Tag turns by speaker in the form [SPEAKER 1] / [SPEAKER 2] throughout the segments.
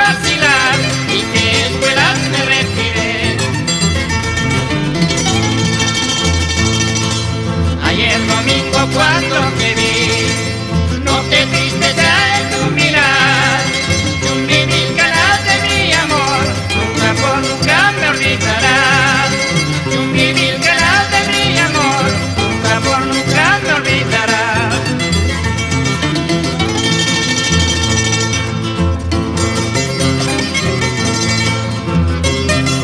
[SPEAKER 1] vacilar y que escuelas me retiré. Ayer domingo cuando te vi, noté tristeza en tu mirar. Tú mil ganas de mi amor, nunca por nunca me olvidarás. Tú mil ganas de mi amor, nunca por nunca me olvidarás.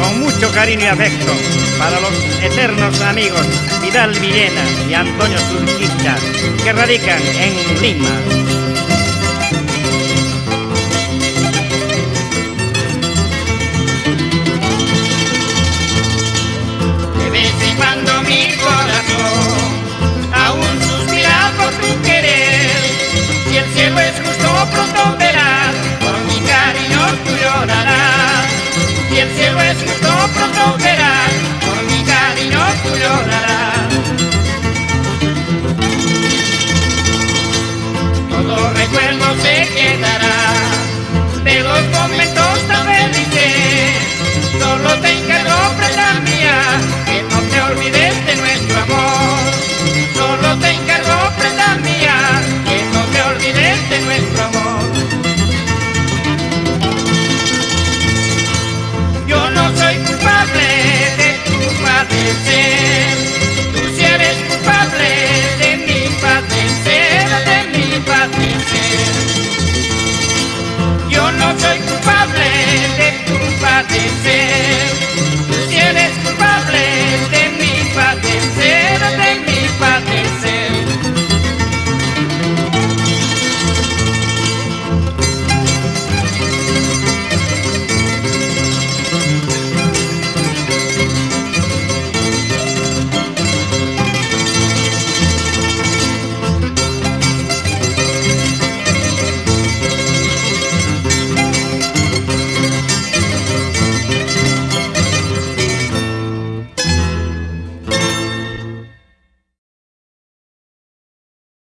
[SPEAKER 2] Con mucho cariño y afecto para los eternos amigos Vidal Villena y Antonio Surquista, que radican en Lima.